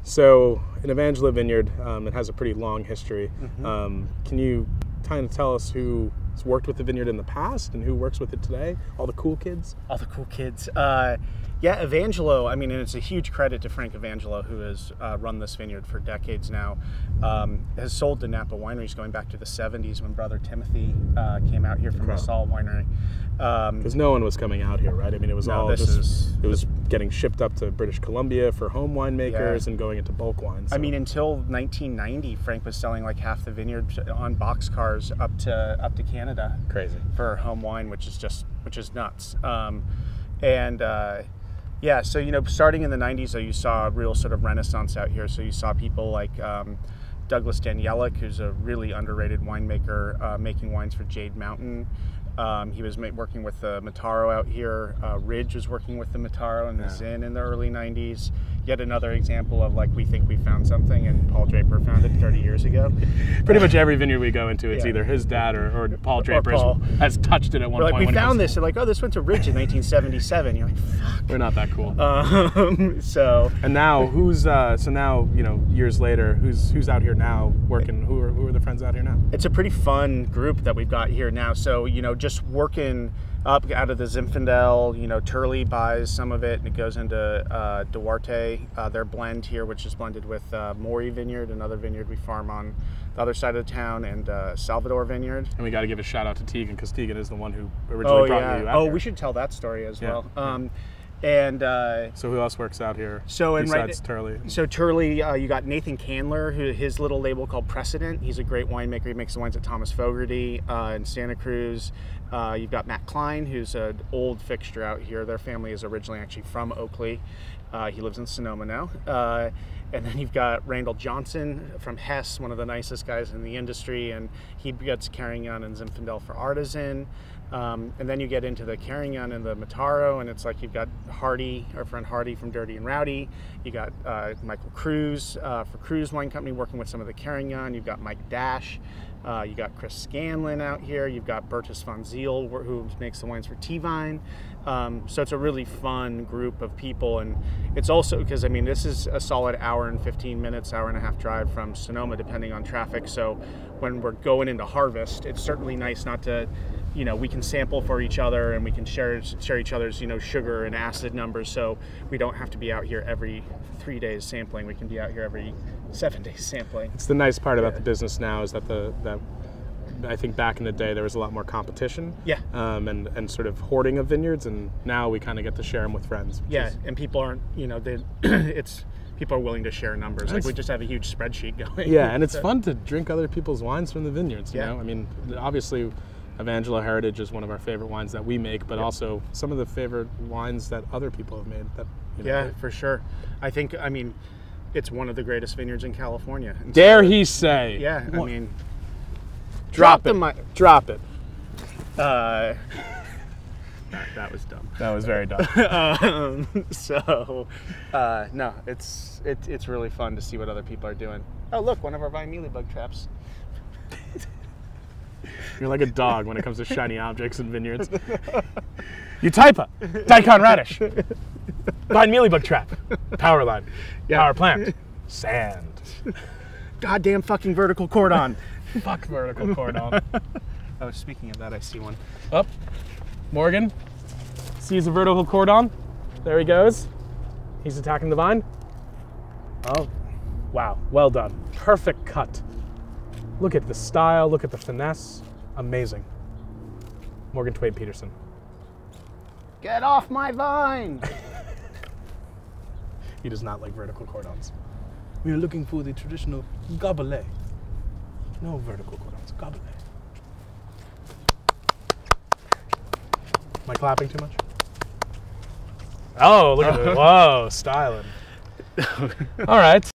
So in Evangelho Vineyard, it has a pretty long history. Can you kind of tell us who's worked with the vineyard in the past and who works with it today? All the cool kids? All the cool kids. Yeah, Evangelho, I mean, and it's a huge credit to Frank Evangelho, who has run this vineyard for decades now, has sold to Napa wineries going back to the 70s when Brother Timothy came out here from the Salt Winery. Because no one was coming out here, right? I mean, it was it was getting shipped up to British Columbia for home winemakers and going into bulk wines. So. I mean, until 1990, Frank was selling like half the vineyard on boxcars up to Canada. Crazy. For home wine, which is nuts. Yeah, so, you know, starting in the 90s, though, you saw a real sort of renaissance out here. So you saw people like Douglas Danielic, who's a really underrated winemaker, making wines for Jade Mountain. He was working with the Mataro out here. Ridge was working with the Mataro and the Zin in the early 90s. Yet another example of, like, we think we found something and Paul Draper found it 30 years ago. Pretty much every vineyard we go into, it's either his dad or Paul Draper has touched it at one point. Like, we found this, and like, oh, this went to Ridge in 1977. You're like, fuck. We're not that cool. And now, now, you know, years later, who's out here now working? Who are the friends out here now? It's a pretty fun group that we've got here now. So, you know, just working up out of the Zinfandel, you know, Turley buys some of it and it goes into Duarte, their blend here, which is blended with Maury Vineyard, another vineyard we farm on the other side of the town, and Salvador Vineyard. And we got to give a shout out to Tegan, because Tegan is the one who originally brought you out here. We should tell that story as well. So who else works out here besides Turley? So Turley, you got Nathan Candler, his little label called Precedent. He's a great winemaker. He makes the wines at Thomas Fogarty in Santa Cruz. You've got Matt Klein, who's an old fixture out here. Their family is originally actually from Oakley. He lives in Sonoma now. And then you've got Randall Johnson from Hess, one of the nicest guys in the industry, and he gets Carignan and Zinfandel for Artisan. And then you get into the Carignan and the Mataro, and it's like you've got Hardy, our friend Hardy from Dirty and Rowdy. You got Michael Cruz for Cruz Wine Company working with some of the Carignan. You've got Mike Dash. You got Chris Scanlon out here. You've got Bertus von Ziel, who makes the wines for T-Vine. So it's a really fun group of people, and it's also because, I mean, this is a solid hour and 15 minutes, hour and a half drive from Sonoma, depending on traffic. So when we're going into harvest, it's certainly nice not to, you know, we can sample for each other and we can share each other's, you know, sugar and acid numbers. So we don't have to be out here every 3 days sampling. We can be out here every 7 days sampling. It's the nice part about the business now is that I think back in the day there was a lot more competition. Yeah. And sort of hoarding of vineyards, and now we kind of get to share them with friends. Yeah, and people aren't, you know, people are willing to share numbers. Like, we just have a huge spreadsheet going. Yeah, and it's fun to drink other people's wines from the vineyards, you know? I mean, obviously Evangelho Heritage is one of our favorite wines that we make, but also some of the favorite wines that other people have made. That, you know, yeah, for sure. I mean, it's one of the greatest vineyards in California. And dare he say? Yeah, I mean, drop it. Drop it. That was dumb. That was very dumb. No, it's really fun to see what other people are doing. Oh, look, one of our vine mealybug traps. You're like a dog when it comes to shiny objects in vineyards. Utaipa, daikon radish, vine mealybug trap, power line, power plant, sand. Goddamn fucking vertical cordon. Fuck vertical cordon. Oh, speaking of that, I see one. Up, Morgan sees a vertical cordon. There he goes. He's attacking the vine. Oh, wow, well done. Perfect cut. Look at the style, look at the finesse. Amazing. Morgan Twain-Peterson. Get off my vine! He does not like vertical cordons. We are looking for the traditional gobelet. No vertical cordons, gobelet. Am I clapping too much? Oh, look at this. Whoa, styling. All right.